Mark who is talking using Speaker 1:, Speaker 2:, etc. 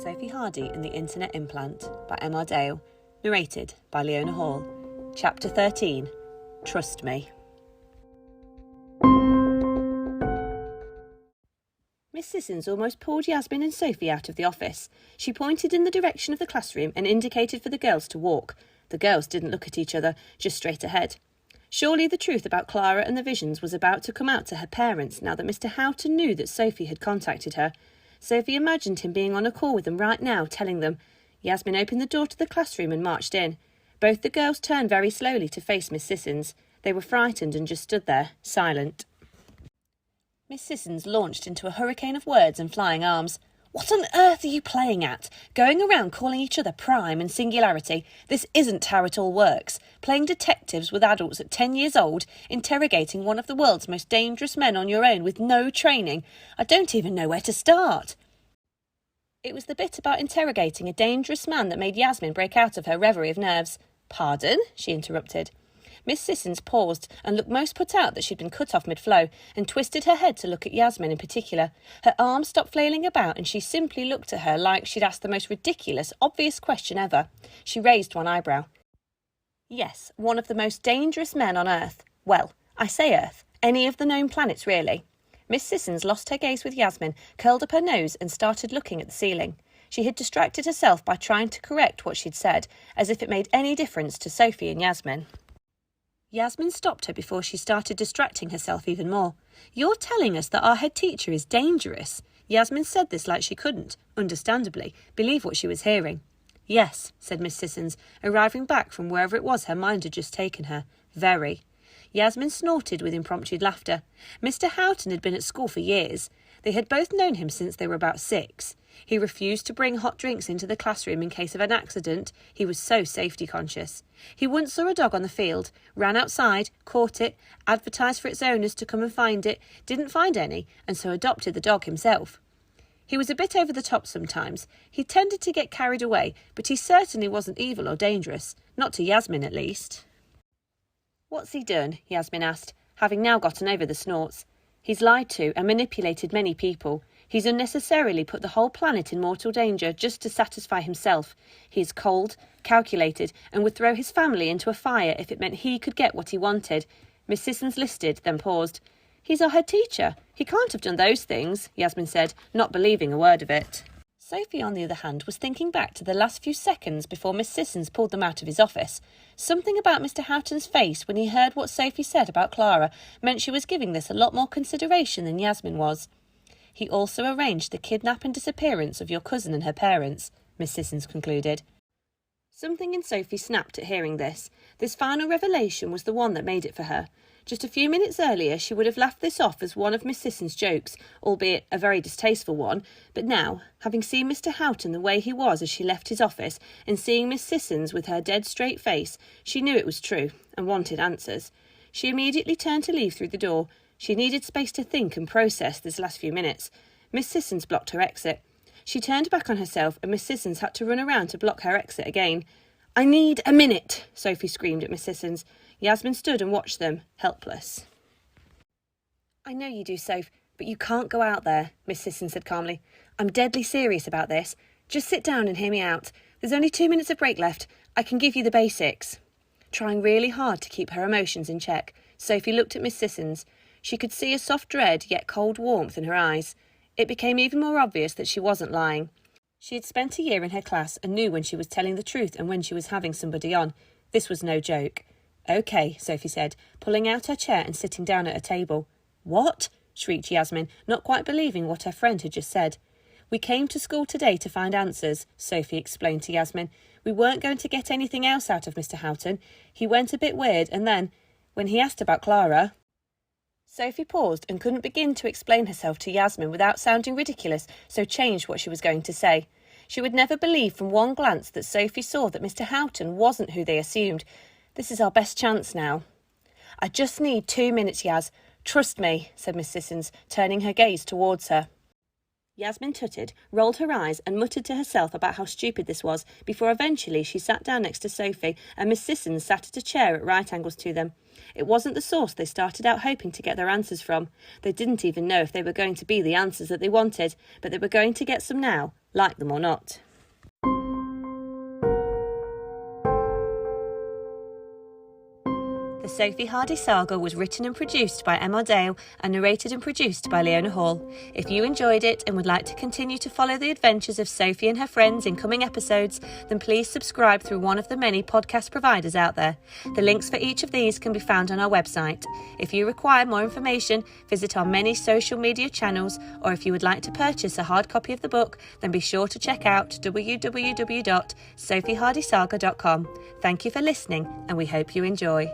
Speaker 1: Sophie Hardy and the Internet Implant by M.R. Dale, narrated by Leona Hall. Chapter 13, Trust Me. Miss Sissons almost pulled Yasmin and Sophie out of the office. She pointed in the direction of the classroom and indicated for the girls to walk. The girls didn't look at each other, just straight ahead. Surely the truth about Clara and the visions was about to come out to her parents now that Mr. Houghton knew that Sophie had contacted her. Sophie imagined him being on a call with them right now, telling them. Yasmin opened the door to the classroom and marched in. Both the girls turned very slowly to face Miss Sissons. They were frightened and just stood there, silent. Miss Sissons launched into a hurricane of words and flying arms. "What on earth are you playing at? Going around calling each other prime and singularity? This isn't how it all works. Playing detectives with adults at 10 years old, interrogating one of the world's most dangerous men on your own with no training. I don't even know where to start." It was the bit about interrogating a dangerous man that made Yasmin break out of her reverie of nerves. "Pardon?" she interrupted. Miss Sissons paused and looked most put out that she'd been cut off mid-flow and twisted her head to look at Yasmin in particular. Her arms stopped flailing about and she simply looked at her like she'd asked the most ridiculous, obvious question ever. She raised one eyebrow. "Yes, one of the most dangerous men on Earth. Well, I say Earth. Any of the known planets, really." Miss Sissons lost her gaze with Yasmin, curled up her nose and started looking at the ceiling. She had distracted herself by trying to correct what she'd said, as if it made any difference to Sophie and Yasmin. Yasmin stopped her before she started distracting herself even more. "You're telling us that our head teacher is dangerous?" Yasmin said this like she couldn't, understandably, believe what she was hearing. "Yes," said Miss Sissons, arriving back from wherever it was her mind had just taken her. "Very." Yasmin snorted with impromptu laughter. Mr. Houghton had been at school for years. They had both known him since they were about 6. He refused to bring hot drinks into the classroom in case of an accident. He was so safety conscious. He once saw a dog on the field, ran outside, caught it, advertised for its owners to come and find it, didn't find any, and so adopted the dog himself. He was a bit over the top sometimes. He tended to get carried away, but he certainly wasn't evil or dangerous. Not to Yasmin, at least. "What's he done?" Yasmin asked, having now gotten over the snorts. "He's lied to and manipulated many people. He's unnecessarily put the whole planet in mortal danger just to satisfy himself. He is cold, calculated, and would throw his family into a fire if it meant he could get what he wanted." Miss Sissons listed, then paused. "He's our head teacher. He can't have done those things," Yasmin said, not believing a word of it. Sophie, on the other hand, was thinking back to the last few seconds before Miss Sissons pulled them out of his office. Something about Mr. Houghton's face when he heard what Sophie said about Clara meant she was giving this a lot more consideration than Yasmin was. "He also arranged the kidnap and disappearance of your cousin and her parents," Miss Sissons concluded. Something in Sophie snapped at hearing this. This final revelation was the one that made it for her. Just a few minutes earlier she would have laughed this off as one of Miss Sissons' jokes, albeit a very distasteful one, but now, having seen Mr. Houghton the way he was as she left his office, and seeing Miss Sissons with her dead straight face, she knew it was true, and wanted answers. She immediately turned to leave through the door. She needed space to think and process this last few minutes. Miss Sissons blocked her exit. She turned back on herself and Miss Sissons had to run around to block her exit again. "I need a minute," Sophie screamed at Miss Sissons. Yasmin stood and watched them, helpless. "I know you do, Soph, but you can't go out there," Miss Sissons said calmly. "I'm deadly serious about this. Just sit down and hear me out. There's only 2 minutes of break left. I can give you the basics." Trying really hard to keep her emotions in check, Sophie looked at Miss Sissons. She could see a soft dread yet cold warmth in her eyes. It became even more obvious that she wasn't lying. She had spent a year in her class and knew when she was telling the truth and when she was having somebody on. This was no joke. "Okay," Sophie said, pulling out her chair and sitting down at a table. "What?" shrieked Yasmin, not quite believing what her friend had just said. "We came to school today to find answers," Sophie explained to Yasmin. "We weren't going to get anything else out of Mr. Houghton. He went a bit weird and then, when he asked about Clara..." Sophie paused and couldn't begin to explain herself to Yasmin without sounding ridiculous, so changed what she was going to say. She would never believe from one glance that Sophie saw that Mr. Houghton wasn't who they assumed. "This is our best chance now." "I just need 2 minutes, Yas. Trust me," said Miss Sissons, turning her gaze towards her. Yasmin tutted, rolled her eyes and muttered to herself about how stupid this was, before eventually she sat down next to Sophie and Miss Sissons sat at a chair at right angles to them. It wasn't the source they started out hoping to get their answers from. They didn't even know if they were going to be the answers that they wanted, but they were going to get some now, like them or not. The Sophie Hardy Saga was written and produced by Emma Dale and narrated and produced by Leona Hall. If you enjoyed it and would like to continue to follow the adventures of Sophie and her friends in coming episodes, then please subscribe through one of the many podcast providers out there. The links for each of these can be found on our website. If you require more information, visit our many social media channels, or if you would like to purchase a hard copy of the book, then be sure to check out www.sophiehardysaga.com. Thank you for listening, and we hope you enjoy.